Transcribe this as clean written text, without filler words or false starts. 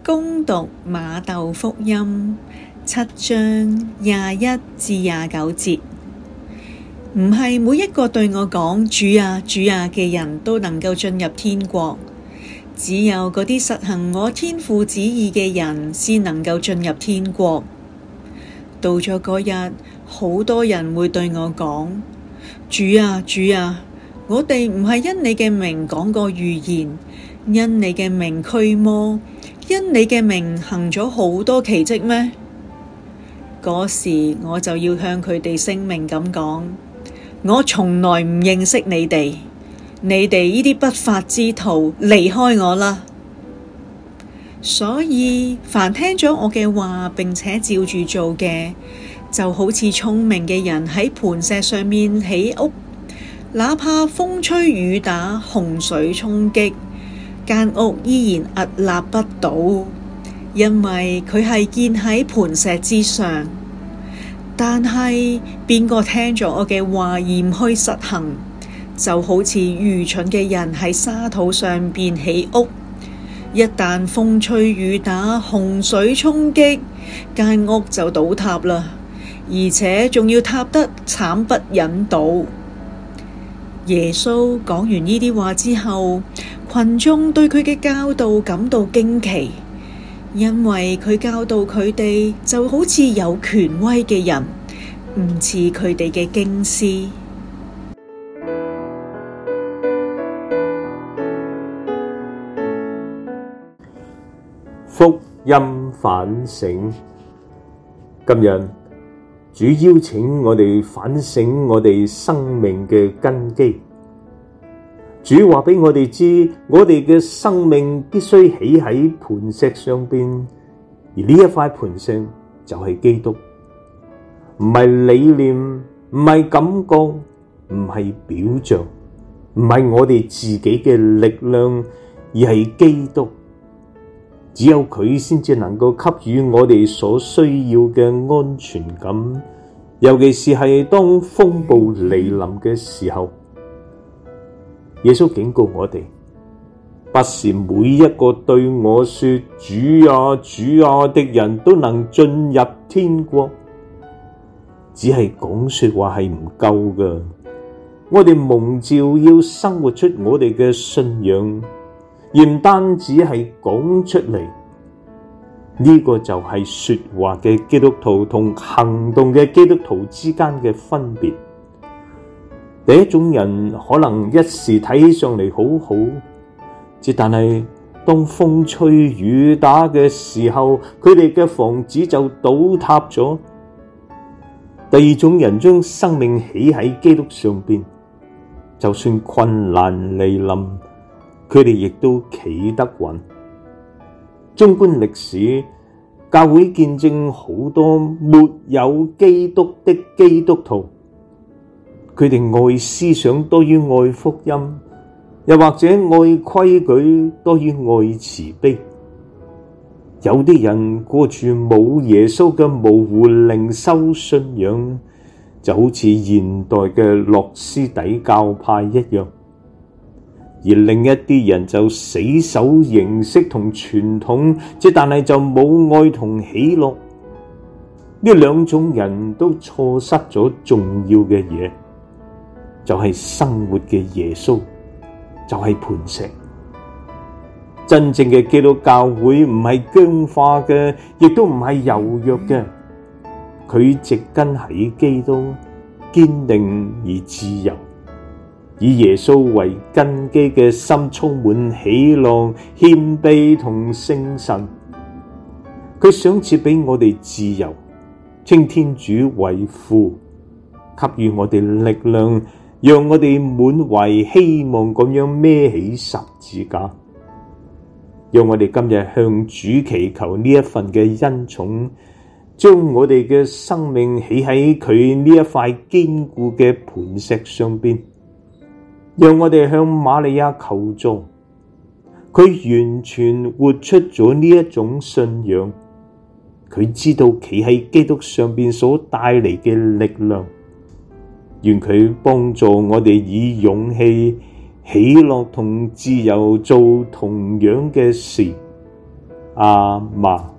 恭讀馬竇福音7章21至29節。唔係每一個對我講主啊主啊嘅人都能夠進入天國，只有嗰啲實行我天父旨意嘅人先能夠進入天國。到咗嗰日，好多人會對我講，主啊主啊，我哋唔係因你嘅名講過預言，因你嘅名驅魔，因你嘅名行咗好多奇蹟咩？嗰時我就要向佢哋聲明咁講，我從來唔認識你哋，你哋呢啲不法之徒，離開我啦！所以凡聽咗我嘅話並且照住做嘅，就好似聰明嘅人喺磐石上面起屋，哪怕風吹雨打，洪水衝擊，間屋依然屹立不倒，因為佢係建喺磐石之上。但係邊個聽咗我嘅話而唔去實行，就好似愚蠢嘅人喺沙土上邊起屋，一旦風吹雨打，洪水衝擊，間屋就倒塌啦，而且仲要塌得慘不忍睹。耶穌講完呢啲話之後，群眾對佢嘅教導感到驚奇，因為佢教導佢哋就好似有權威嘅人，唔似佢哋嘅經師。福音反省。今日主邀請我哋反省我哋生命嘅根基。主話俾我哋知，我哋嘅生命必須起喺磐石上邊，而呢一塊磐石就係基督，唔係理念，唔係感覺，唔係表象，唔係我哋自己嘅力量，而係基督。只有佢先至能夠給予我哋所需要嘅安全感，尤其是係當風暴嚟臨嘅時候。耶穌警告我哋，不是每一個對我說主啊主啊的人都能進入天國，只係講說話係唔夠㗎。我哋蒙召要生活出我哋嘅信仰，而唔單止係講出嚟。呢個就係說話嘅基督徒同行動嘅基督徒之間嘅分別。第一種人可能一時睇起上嚟好好，但係當風吹雨打嘅時候，佢哋嘅房子就倒塌咗。第二種人將生命起喺基督上邊，就算困難嚟臨，佢哋亦都企得穩。縱觀歷史，教會見證好多沒有基督的基督徒，佢哋愛思想多於愛福音，又或者愛規矩多於愛慈悲。有啲人過住冇耶穌嘅模糊靈修信仰，就好似現代嘅諾斯底教派一樣。而另一啲人就死守形式同傳統，但係就冇愛同喜樂。呢兩種人都錯失咗重要嘅嘢，就係生活嘅耶穌，就係磐石。真正嘅基督教會唔係僵化嘅，亦都唔係柔弱嘅，佢植根喺基督，堅定而自由。以耶穌為根基嘅心充滿喜樂、謙卑同聖神。佢賞賜俾我哋自由，稱天主為父，給予我哋力量，讓我哋滿懷希望咁樣孭起十字架。讓我哋今日向主祈求呢一份嘅恩寵，將我哋嘅生命起喺佢呢一塊堅固嘅磐石上邊。讓我哋向瑪利亞求助，佢完全活出咗呢一種信仰，佢知道企喺基督上邊所帶嚟嘅力量。願佢幫助我哋以勇氣、喜樂同自由做同樣嘅事，阿們。